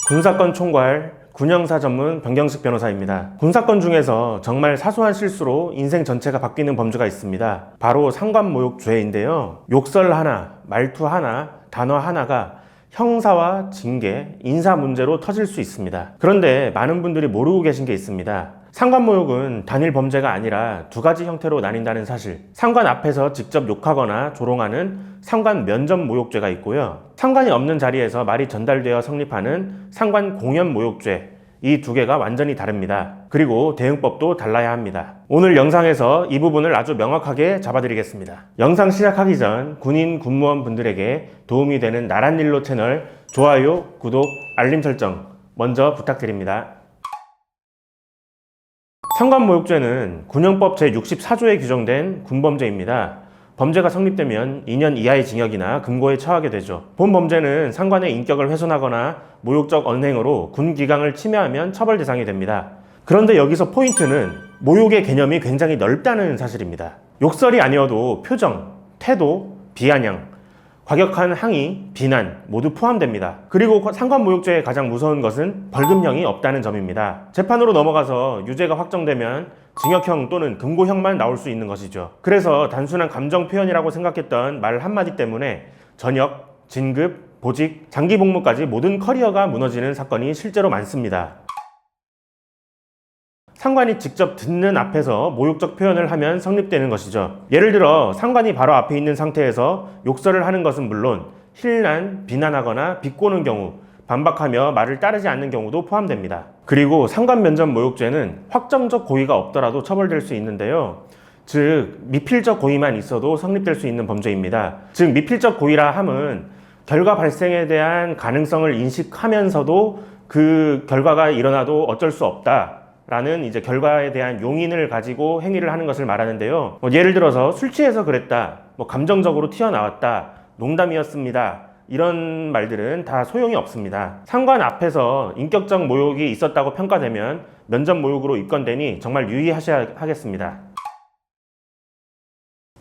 군사건 총괄 군형사 전문 변경식 변호사입니다. 군사건 중에서 정말 사소한 실수로 인생 전체가 바뀌는 범죄가 있습니다. 바로 상관모욕죄인데요. 욕설 하나, 말투 하나, 단어 하나가 형사와 징계, 인사 문제로 터질 수 있습니다. 그런데 많은 분들이 모르고 계신 게 있습니다. 상관모욕은 단일 범죄가 아니라 두 가지 형태로 나뉜다는 사실. 상관 앞에서 직접 욕하거나 조롱하는 상관 면접 모욕죄가 있고요. 상관이 없는 자리에서 말이 전달되어 성립하는 상관 공연 모욕죄. 이 두 개가 완전히 다릅니다. 그리고 대응법도 달라야 합니다. 오늘 영상에서 이 부분을 아주 명확하게 잡아드리겠습니다. 영상 시작하기 전 군인, 군무원 분들에게 도움이 되는 나랏일로 채널 좋아요, 구독, 알림 설정 먼저 부탁드립니다. 상관모욕죄는 군형법 제64조에 규정된 군범죄입니다. 범죄가 성립되면 2년 이하의 징역이나 금고에 처하게 되죠. 본 범죄는 상관의 인격을 훼손하거나 모욕적 언행으로 군 기강을 침해하면 처벌 대상이 됩니다. 그런데 여기서 포인트는 모욕의 개념이 굉장히 넓다는 사실입니다. 욕설이 아니어도 표정, 태도, 비아냥, 과격한 항의, 비난 모두 포함됩니다. 그리고 상관모욕죄의 가장 무서운 것은 벌금형이 없다는 점입니다. 재판으로 넘어가서 유죄가 확정되면 징역형 또는 금고형만 나올 수 있는 것이죠. 그래서 단순한 감정 표현이라고 생각했던 말 한마디 때문에 전역, 진급, 보직, 장기 복무까지 모든 커리어가 무너지는 사건이 실제로 많습니다. 상관이 직접 듣는 앞에서 모욕적 표현을 하면 성립되는 것이죠. 예를 들어 상관이 바로 앞에 있는 상태에서 욕설을 하는 것은 물론 힐난, 비난하거나 비꼬는 경우, 반박하며 말을 따르지 않는 경우도 포함됩니다. 그리고 상관 면접 모욕죄는 확정적 고의가 없더라도 처벌될 수 있는데요. 즉 미필적 고의만 있어도 성립될 수 있는 범죄입니다. 즉 미필적 고의라 함은 결과 발생에 대한 가능성을 인식하면서도 그 결과가 일어나도 어쩔 수 없다 라는 이제 결과에 대한 용인을 가지고 행위를 하는 것을 말하는데요. 예를 들어서 술 취해서 그랬다, 감정적으로 튀어나왔다, 농담이었습니다. 이런 말들은 다 소용이 없습니다. 상관 앞에서 인격적 모욕이 있었다고 평가되면 면접 모욕으로 입건되니 정말 유의하셔야 하겠습니다.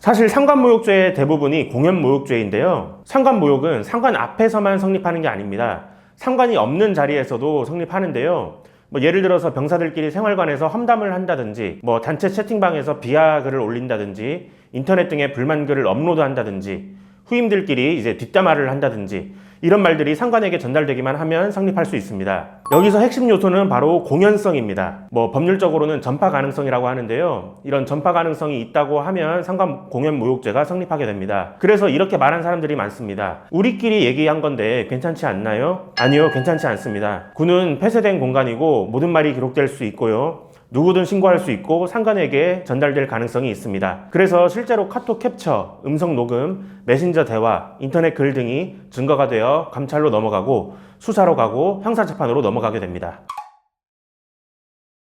사실 상관모욕죄의 대부분이 공연모욕죄인데요. 상관모욕은 상관 앞에서만 성립하는 게 아닙니다. 상관이 없는 자리에서도 성립하는데요. 예를 들어서 병사들끼리 생활관에서 험담을 한다든지, 단체 채팅방에서 비하 글을 올린다든지, 인터넷 등에 불만 글을 업로드한다든지, 후임들끼리 이제 뒷담화를 한다든지, 이런 말들이 상관에게 전달되기만 하면 성립할 수 있습니다. 여기서 핵심 요소는 바로 공연성입니다. 법률적으로는 전파 가능성이라고 하는데요. 이런 전파 가능성이 있다고 하면 상관 공연 모욕죄가 성립하게 됩니다. 그래서 이렇게 말한 사람들이 많습니다. 우리끼리 얘기한 건데 괜찮지 않나요? 아니요, 괜찮지 않습니다. 군은 폐쇄된 공간이고 모든 말이 기록될 수 있고요. 누구든 신고할 수 있고 상관에게 전달될 가능성이 있습니다. 그래서 실제로 카톡 캡처, 음성 녹음, 메신저 대화, 인터넷 글 등이 증거가 되어 감찰로 넘어가고 수사로 가고 형사재판으로 넘어가게 됩니다.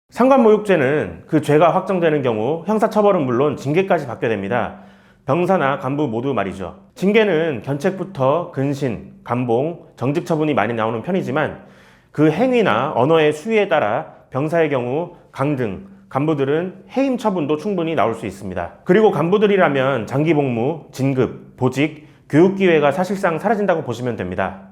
상관모욕죄는 그 죄가 확정되는 경우 형사처벌은 물론 징계까지 받게 됩니다. 병사나 간부 모두 말이죠. 징계는 견책부터 근신, 감봉, 정직 처분이 많이 나오는 편이지만 그 행위나 언어의 수위에 따라 병사의 경우 강등, 간부들은 해임 처분도 충분히 나올 수 있습니다. 그리고 간부들이라면 장기 복무, 진급, 보직, 교육 기회가 사실상 사라진다고 보시면 됩니다.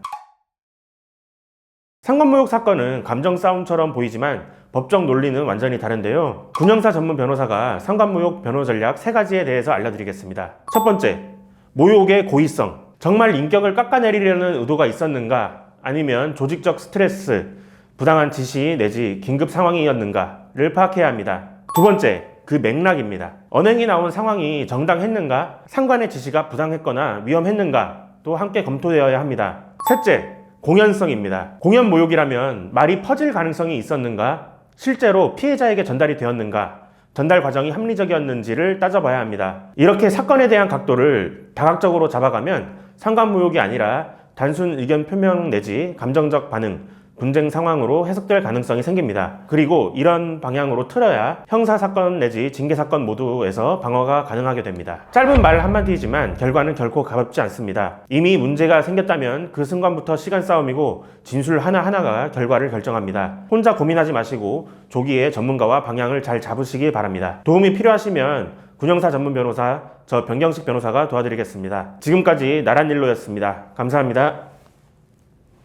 상관모욕 사건은 감정 싸움처럼 보이지만 법적 논리는 완전히 다른데요. 군형사 전문 변호사가 상관모욕 변호 전략 3가지에 대해서 알려드리겠습니다. 첫 번째, 모욕의 고의성. 정말 인격을 깎아내리려는 의도가 있었는가? 아니면 조직적 스트레스, 부당한 지시 내지 긴급 상황이었는가를 파악해야 합니다. 두 번째, 그 맥락입니다. 언행이 나온 상황이 정당했는가? 상관의 지시가 부당했거나 위험했는가? 또 함께 검토되어야 합니다. 셋째, 공연성입니다. 공연 모욕이라면 말이 퍼질 가능성이 있었는가? 실제로 피해자에게 전달이 되었는가? 전달 과정이 합리적이었는지를 따져봐야 합니다. 이렇게 사건에 대한 각도를 다각적으로 잡아가면 상관모욕이 아니라 단순 의견 표명 내지 감정적 반응, 분쟁 상황으로 해석될 가능성이 생깁니다. 그리고 이런 방향으로 틀어야 형사사건 내지 징계사건 모두에서 방어가 가능하게 됩니다. 짧은 말 한마디지만 결과는 결코 가볍지 않습니다. 이미 문제가 생겼다면 그 순간부터 시간 싸움이고 진술 하나하나가 결과를 결정합니다. 혼자 고민하지 마시고 조기에 전문가와 방향을 잘 잡으시기 바랍니다. 도움이 필요하시면 군형사 전문 변호사, 저 변경식 변호사가 도와드리겠습니다. 지금까지 나랏일로였습니다. 감사합니다.